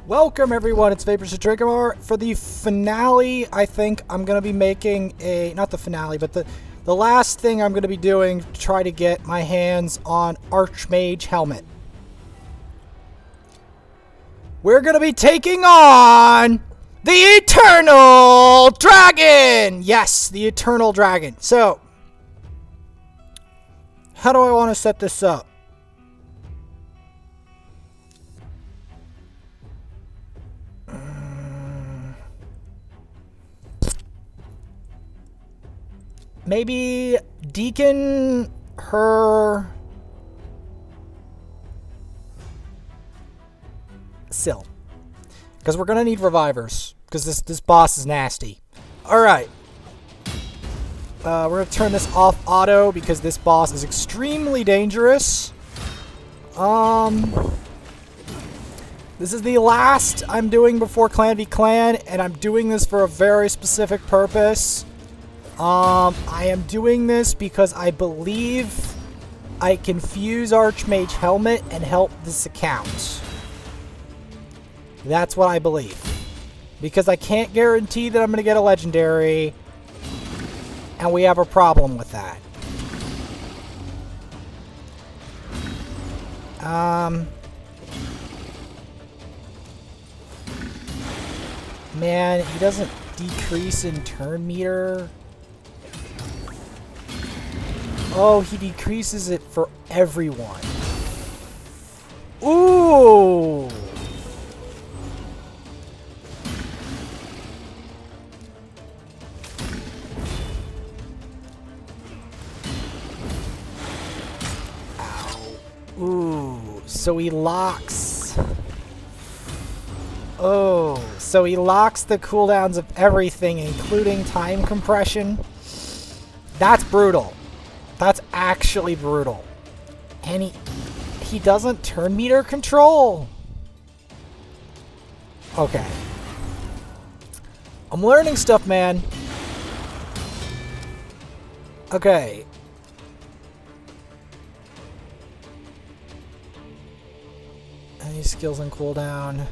Welcome everyone, it's Vapors to Dragamar. For the finale, I think I'm going to be making a, not the finale, but the last thing I'm going to be doing to try to get my hands on Archmage helmet. We're going to be taking on the Eternal Dragon! Yes, the Eternal Dragon. So, how do I want to set this up? Maybe Deacon, her, Sill. Because we're going to need revivers. Because this boss is nasty. Alright. We're going to turn this off auto because this boss is extremely dangerous. This is the last I'm doing before Clan v Clan. And I'm doing this for a very specific purpose. I am doing this because I believe I can fuse Archmage helmet and help this account. That's what I believe. Because I can't guarantee that I'm going to get a legendary, and we have a problem with that. Man, he doesn't decrease in turn meter. Oh, he decreases it for everyone. Ooh! Ow. Ooh, so he locks. Oh, so he locks the cooldowns of everything, including time compression. That's brutal. That's actually brutal. And he doesn't turn meter control. Okay. I'm learning stuff, man. Okay. Any skills on cooldown?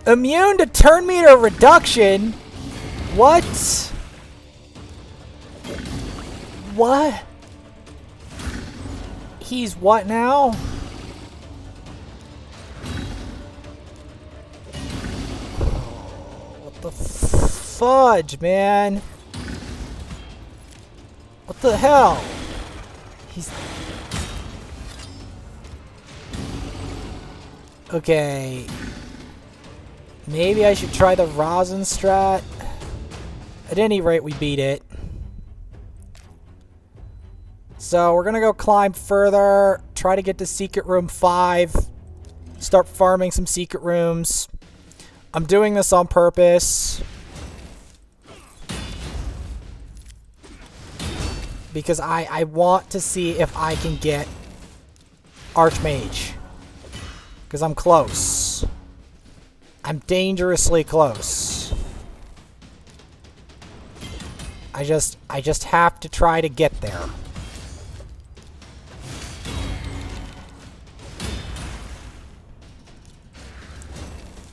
Immune to turn meter reduction? What? What? He's what now? Oh, what the fudge, man? What the hell? He's... Okay. Maybe I should try the rosin strat. At any rate, we beat it. So we're going to go climb further. Try to get to Secret Room 5. Start farming some secret rooms. I'm doing this on purpose. Because I want to see if I can get Archmage. Because I'm close. I'm dangerously close. I just have to try to get there.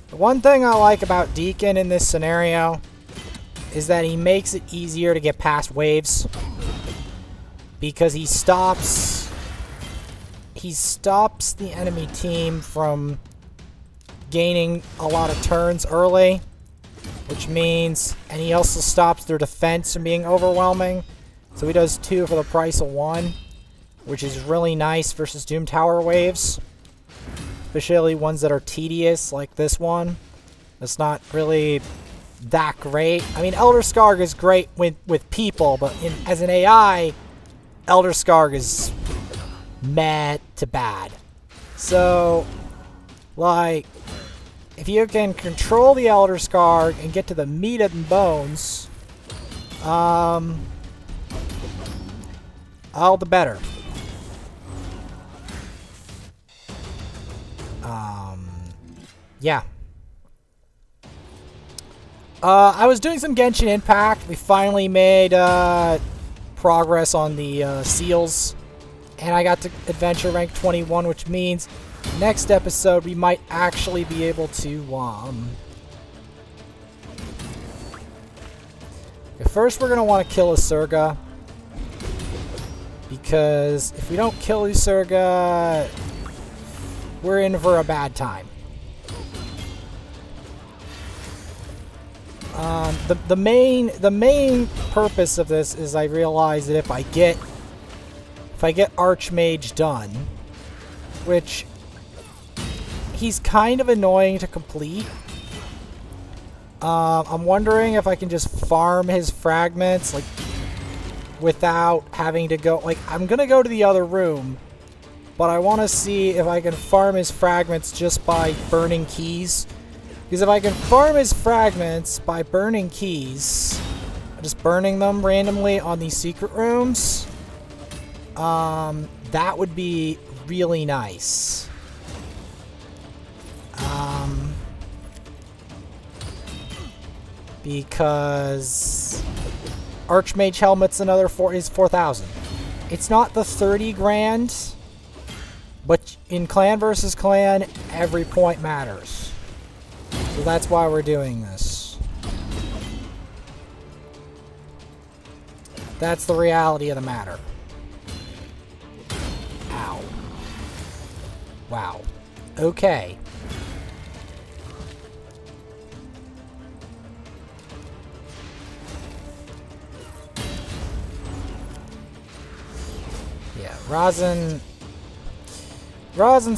The one thing I like about Deacon in this scenario is that he makes it easier to get past waves. Because he stops the enemy team from gaining a lot of turns early, which means, and he also stops their defense from being overwhelming. So he does 2 for the price of 1, which is really nice versus Doom Tower waves, especially ones that are tedious like this one. It's not really that great. I mean, Elder Scarg is great with people, but as an AI, Elder Scarg is mad to bad. So, like, if you can control the Elder Scarg and get to the meat and bones, all the better. Yeah. I was doing some Genshin Impact. We finally made progress on the seals. And I got to adventure rank 21, which means next episode we might actually be able to, first we're going to want to kill Usurga. Because if we don't kill Usurga, we're in for a bad time. The main purpose of this is I realize that if I get Archmage done, which he's kind of annoying to complete. I'm wondering if I can just farm his fragments, like, without having to go, like, I'm gonna go to the other room, but I want to see if I can farm his fragments just by burning keys. Because if I can farm his fragments by burning keys, just burning them randomly on these secret rooms, that would be really nice. Because Archmage Hellmut's another is 4,000. It's not the 30 grand, but in clan versus clan, every point matters. So that's why we're doing this. That's the reality of the matter. Ow. Wow. Okay. Yeah, Rosin's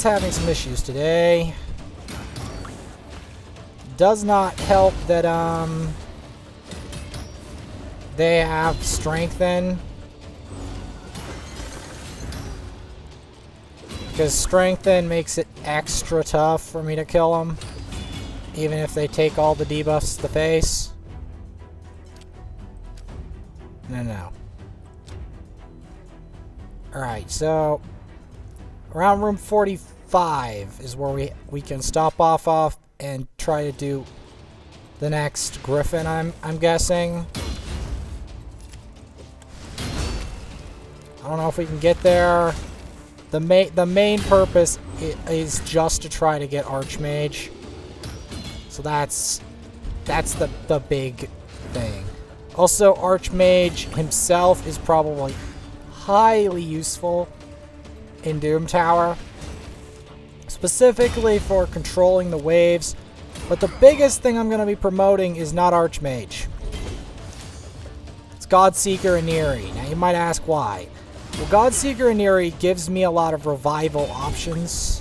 having some issues today. Does not help that, they have strengthen. Because strengthen makes it extra tough for me to kill them. Even if they take all the debuffs to the face. No. Alright, so around room 45 is where we can stop off and try to do the next Griffin, I'm guessing. I don't know if we can get there. The main purpose is just to try to get Archmage. So that's the big thing. Also, Archmage himself is probably highly useful in Doom Tower, specifically for controlling the waves. But the biggest thing I'm going to be promoting is not Archmage. It's Godseeker and Neri. Now you might ask why. Well, Godseeker and Neri gives me a lot of revival options,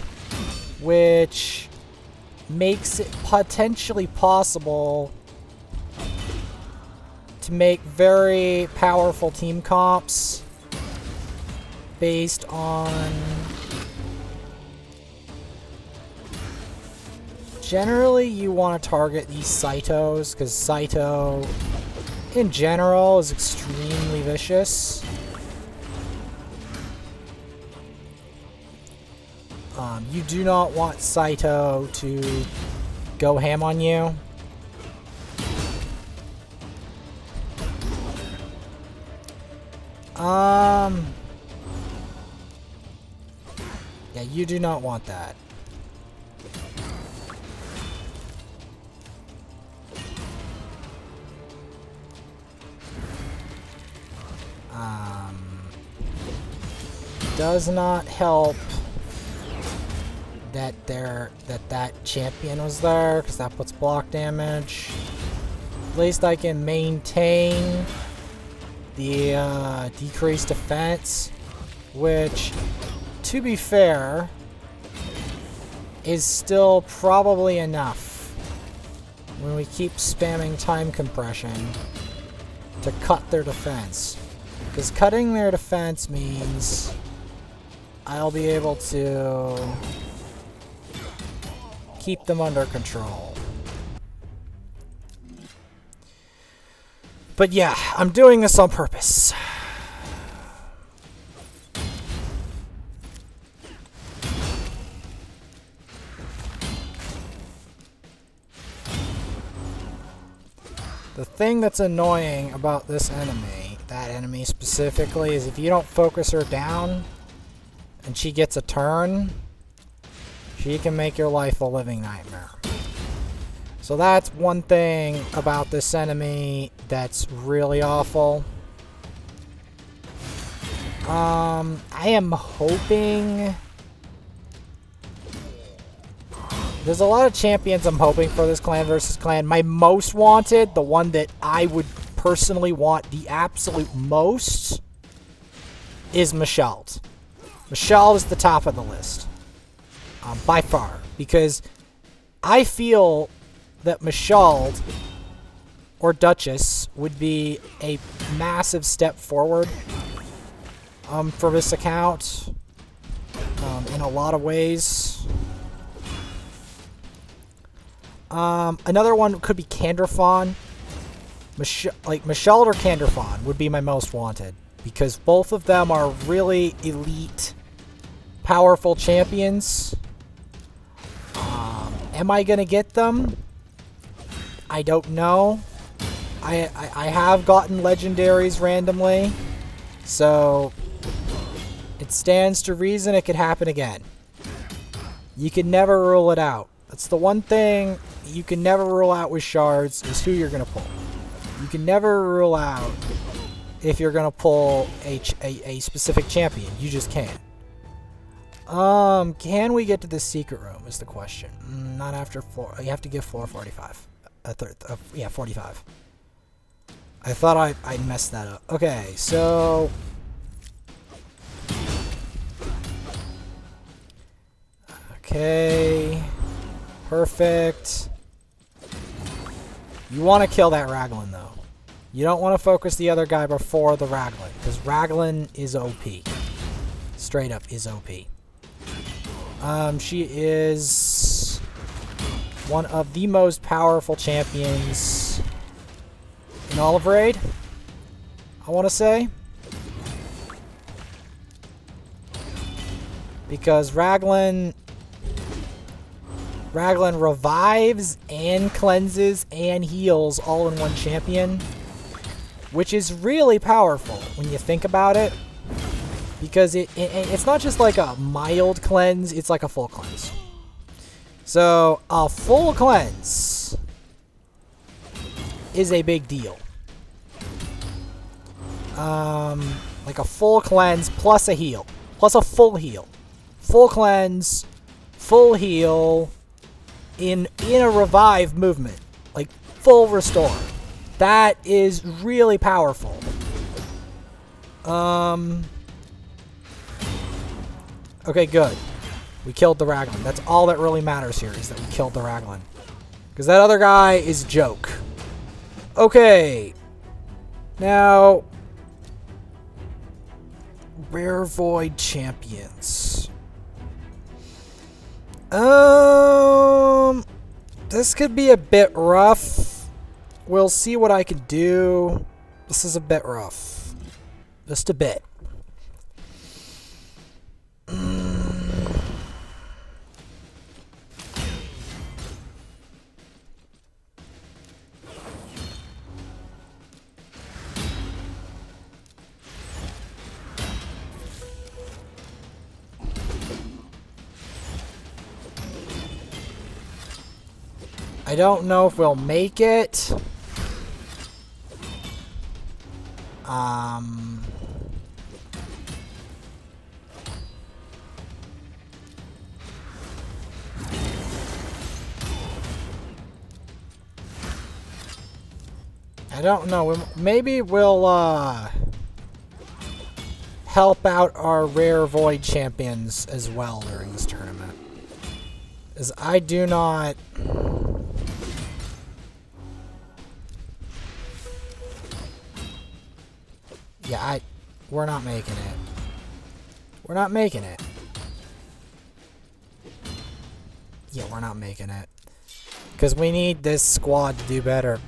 which makes it potentially possible to make very powerful team comps based on... Generally, you want to target these Saitos, because Saito, in general, is extremely vicious. You do not want Saito to go ham on you. Yeah, you do not want that. Does not help that that champion was there, because that puts block damage. At least I can maintain the decreased defense, which, to be fair, is still probably enough when we keep spamming time compression to cut their defense. Because cutting their defense means I'll be able to keep them under control. But yeah, I'm doing this on purpose. The thing that's annoying about this enemy, that enemy specifically is if you don't focus her down and she gets a turn, she can make your life a living nightmare. So that's one thing about this enemy that's really awful. I am hoping... There's a lot of champions I'm hoping for this clan versus clan. My most wanted, the one that I would personally want the absolute most, is Michelle. Michelle is the top of the list. By far. Because I feel that Michelle or Duchess would be a massive step forward for this account in a lot of ways. Another one could be Canderfon. Michelle or Canderfon would be my most wanted, because both of them are really elite, powerful champions. Am I gonna get them? I don't know. I have gotten legendaries randomly, so it stands to reason it could happen again. You can never rule it out. That's the one thing you can never rule out with shards, is who you're going to pull. You can never rule out if you're going to pull a specific champion. You just can't. Can we get to the secret room is the question. Not after floor. You have to give floor 45. Yeah, 45. I thought I messed that up. Okay, so... Okay... Perfect. You want to kill that Raglan, though. You don't want to focus the other guy before the Raglan, because Raglan is OP. Straight up is OP. She is one of the most powerful champions in all of Raid, I want to say. Because Raglan revives and cleanses and heals all in one champion, which is really powerful when you think about it, because it's not just like a mild cleanse, it's like a full cleanse. So a full cleanse is a big deal. Like a full cleanse plus a heal, plus a full heal. Full cleanse, full heal, in a revive movement, like full restore. That is really powerful. Okay, good. We killed the Raglan. That's all that really matters here, is that we killed the Raglan. Because that other guy is a joke. Okay. Now, Rare Void champions. This could be a bit rough. We'll see what I can do. This is a bit rough. Just a bit. I don't know if we'll make it. I don't know. Maybe we'll help out our Rare Void champions as well during this tournament. As I do not... Yeah, we're not making it. We're not making it. Yeah, we're not making it. Because we need this squad to do better.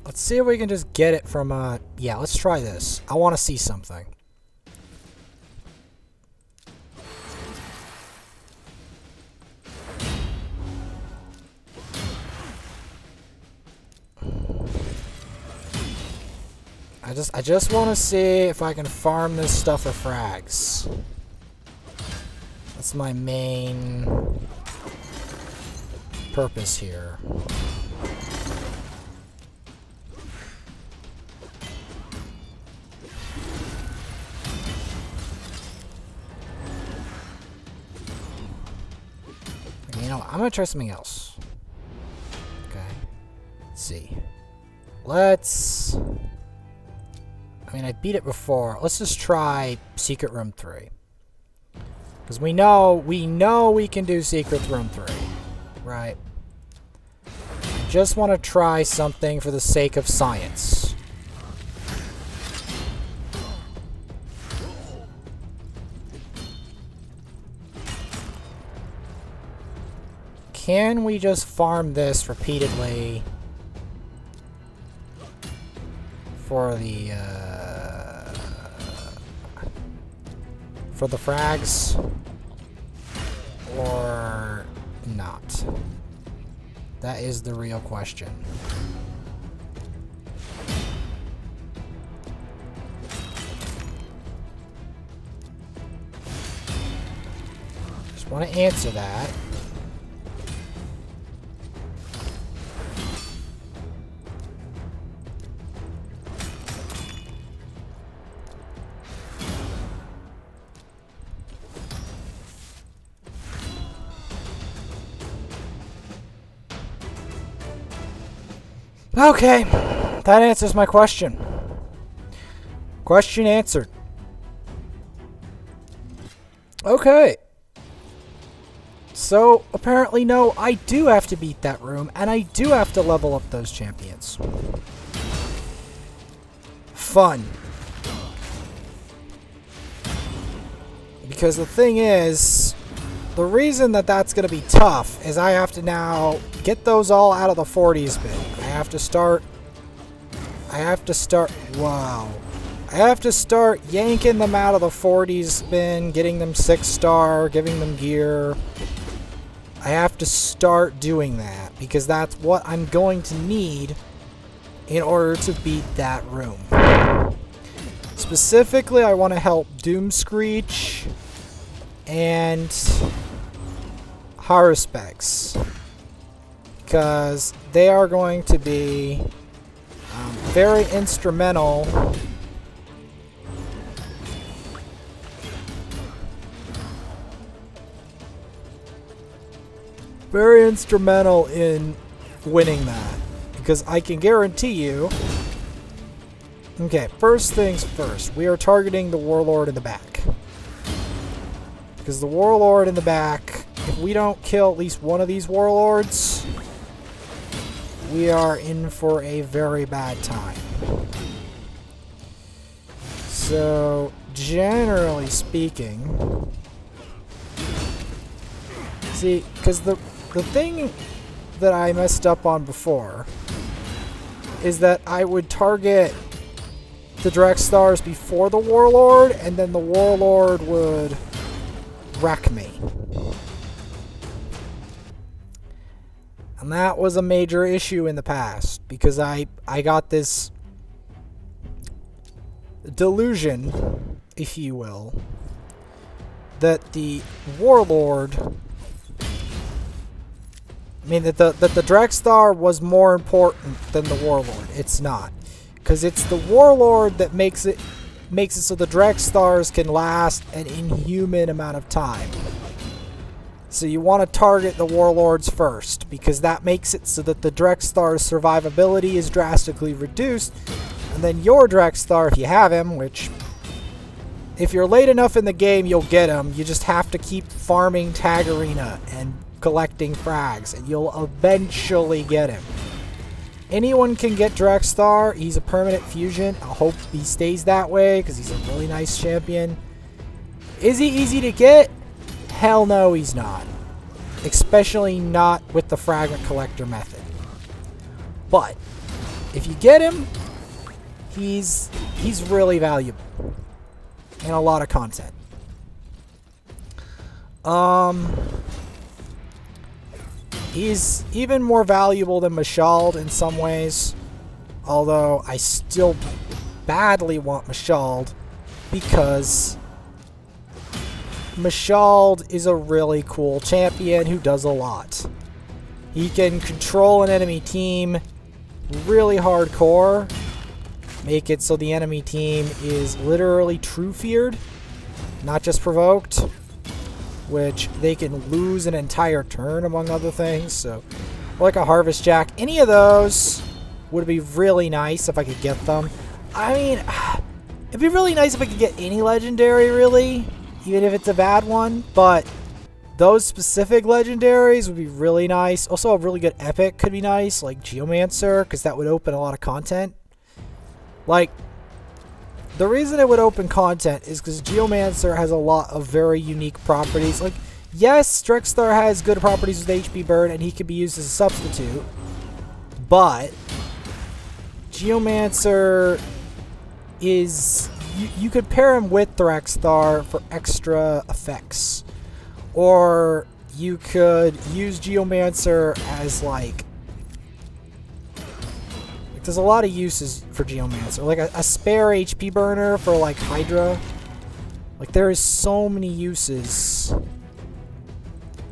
Let's see if we can just get it from, yeah, let's try this. I want to see something. I just want to see if I can farm this stuff for frags. That's my main purpose here. Okay, you know, I'm gonna try something else. Okay. Let's see. Let's... I mean, I beat it before. Let's just try Secret Room 3. Because we know we can do Secret Room 3. Right? I just want to try something for the sake of science. Can we just farm this repeatedly for the frags, or not? That is the real question. Just want to answer that. Okay, that answers my question. Question answered. Okay. So, apparently, no, I do have to beat that room, and I do have to level up those champions. Fun. Because the thing is, the reason that that's going to be tough is I have to now get those all out of the 40s bin. I have to start, wow. I have to start yanking them out of the 40s bin, getting them 6-star, giving them gear. I have to start doing that because that's what I'm going to need in order to beat that room. Specifically, I want to help Doomscreech and Haruspex, because they are going to be very instrumental in winning that, because I can guarantee you. Okay, first things first, we are targeting the Warlord in the back, because the Warlord in the back, if we don't kill at least one of these Warlords, we are in for a very bad time. So, generally speaking, see, because the thing that I messed up on before is that I would target the Drex Stars before the Warlord, and then the Warlord would wreck me. And that was a major issue in the past, because I got this delusion, if you will, that the Warlord, I mean, that the Drexstar was more important than the Warlord. It's not. Because it's the Warlord that makes it so the Drexstars can last an inhuman amount of time. So you want to target the Warlords first, because that makes it so that the Drexstar's survivability is drastically reduced, and then your Drexstar, if you have him, which if you're late enough in the game, you'll get him. You just have to keep farming Tag Arena and collecting frags, and you'll eventually get him. Anyone can get Drexstar. He's a permanent fusion. I hope he stays that way, because he's a really nice champion. Is he easy to get? Hell no, he's not. Especially not with the fragment collector method. But if you get him, he's really valuable and a lot of content. He's even more valuable than Mashald in some ways, although I still badly want Mashald because Mashald is a really cool champion who does a lot. He can control an enemy team really hardcore, make it so the enemy team is literally true feared, not just provoked, which they can lose an entire turn among other things. So like a Harvest Jack, any of those would be really nice if I could get them. I mean, it'd be really nice if I could get any legendary, really, even if it's a bad one, but those specific legendaries would be really nice. Also, a really good epic could be nice, like Geomancer, because that would open a lot of content. Like, the reason it would open content is because Geomancer has a lot of very unique properties. Like, yes, Strexthar has good properties with HP burn, and he can be used as a substitute, but Geomancer is... You could pair him with Thraxthar for extra effects. Or you could use Geomancer as like there's a lot of uses for Geomancer. Like a spare HP burner for like Hydra. Like there is so many uses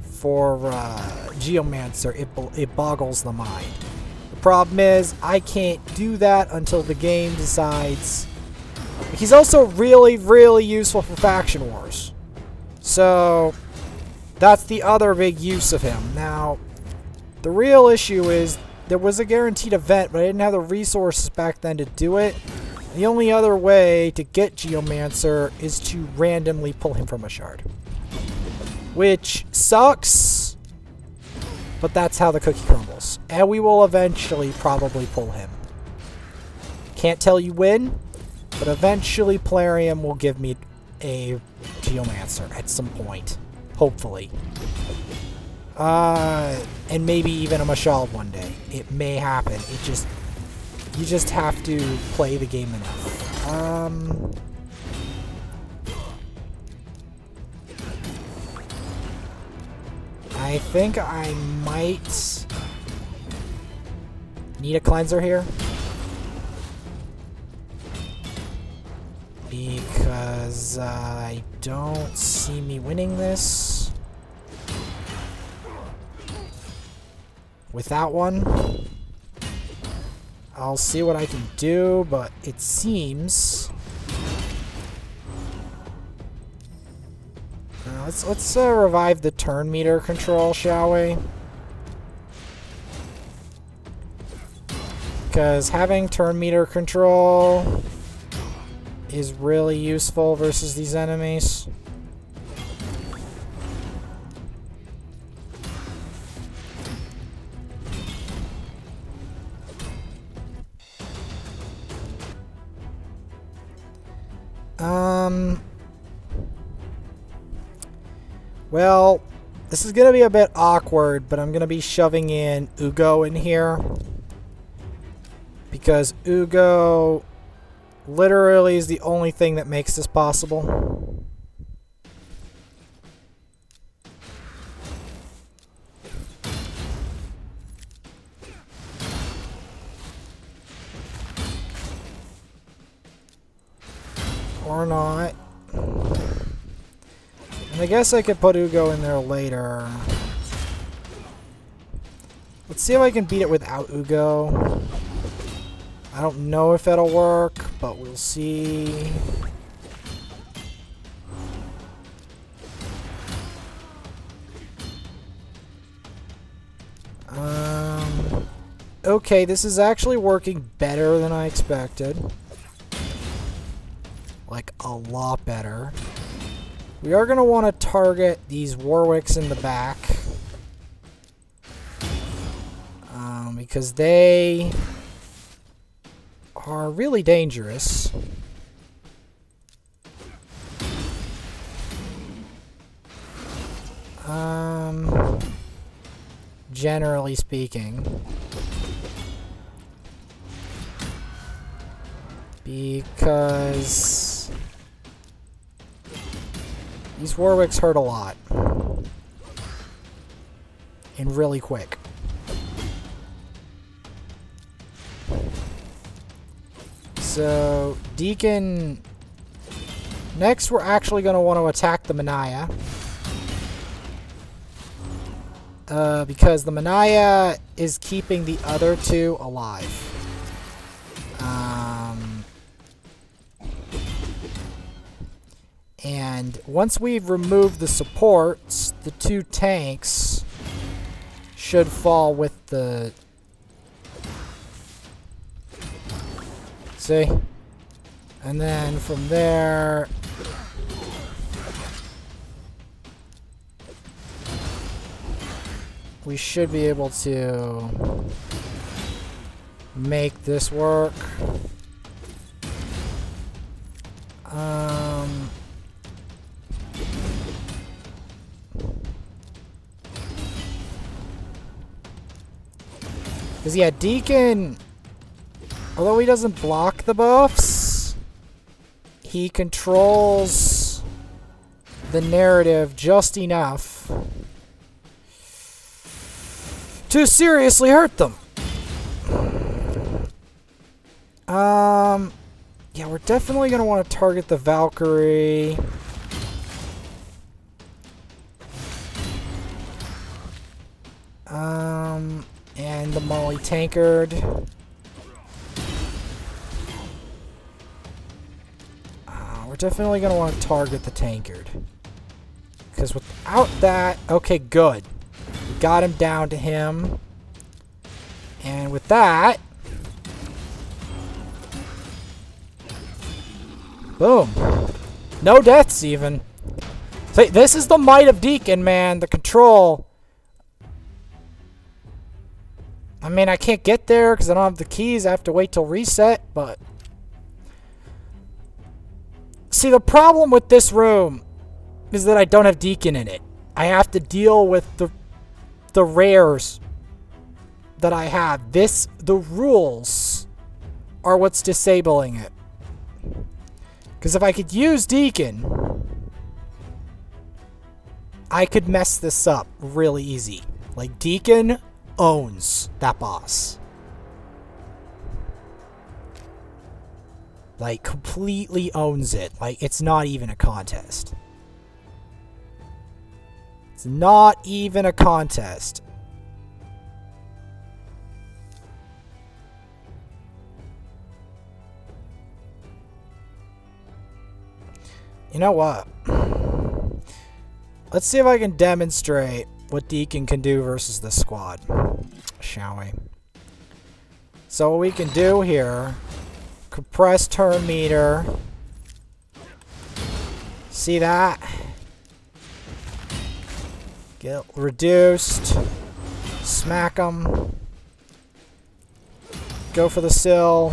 for Geomancer. It boggles the mind. The problem is I can't do that until the game decides. He's also really, really useful for Faction Wars. So that's the other big use of him. Now, the real issue is there was a guaranteed event, but I didn't have the resources back then to do it. The only other way to get Geomancer is to randomly pull him from a shard. Which sucks, but that's how the cookie crumbles. And we will eventually probably pull him. Can't tell you when, but eventually Plarium will give me a Geomancer at some point. Hopefully. And maybe even a Mashald one day. It may happen. You just have to play the game enough. I think I might need a cleanser here. Because I don't see me winning this without one. I'll see what I can do, but it seems... let's revive the turn meter control, shall we? Because having turn meter control is really useful versus these enemies. Well, this is going to be a bit awkward, but I'm going to be shoving in Ugo in here. Because Ugo literally is the only thing that makes this possible. Or not. And I guess I could put Ugo in there later. Let's see if I can beat it without Ugo. I don't know if that'll work, but we'll see. Okay, this is actually working better than I expected. Like, a lot better. We are going to want to target these Warwicks in the back. Because they are really dangerous. Generally speaking. Because these Warwicks hurt a lot. And really quick. So, Deacon... Next, we're actually going to want to attack the Manaya. Because the Manaya is keeping the other two alive. And once we've removed the supports, the two tanks should fall with the... See? And then from there... we should be able to make this work. Because, yeah, Deacon, although he doesn't block the buffs, he controls the narrative just enough to seriously hurt them. Yeah, we're definitely going to want to target the Valkyrie. And the Molly Tankard. We're definitely going to want to target the Tankard. Because without that... Okay, good. We got him down to him. And with that... boom. No deaths, even. See, this is the might of Deacon, man. The control. I mean, I can't get there because I don't have the keys. I have to wait till reset, but... See, the problem with this room is that I don't have Deacon in it. I have to deal with the rares that I have. The rules are what's disabling it. Because if I could use Deacon, I could mess this up really easy. Like, Deacon owns that boss. Like, completely owns it. Like, it's not even a contest. It's not even a contest. You know what? Let's see if I can demonstrate what Deacon can do versus this squad. Shall we? So what we can do here, compress turn meter. See that? Get reduced. Smack them. Go for the sill.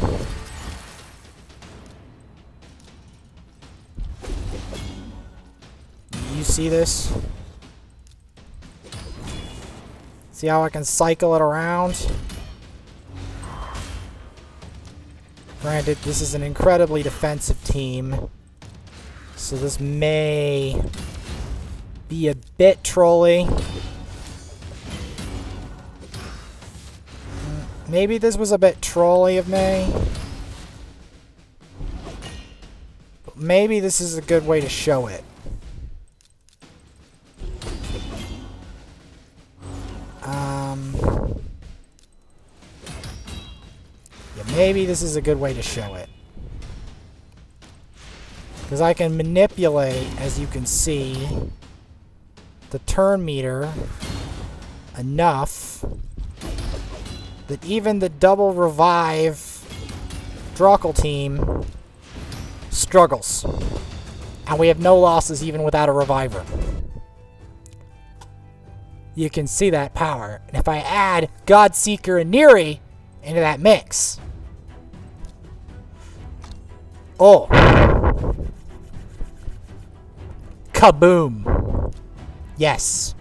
You see this? See how I can cycle it around? Granted, this is an incredibly defensive team, so this may be a bit trolly. Maybe this was a bit trolly of me. But maybe this is a good way to show it. Yeah, maybe this is a good way to show it. Because I can manipulate, as you can see, the turn meter enough that even the double revive Drockle team struggles. And we have no losses even without a reviver. You can see that power. And if I add Godseeker and Neri into that mix... oh. Kaboom. Yes.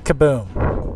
Kaboom.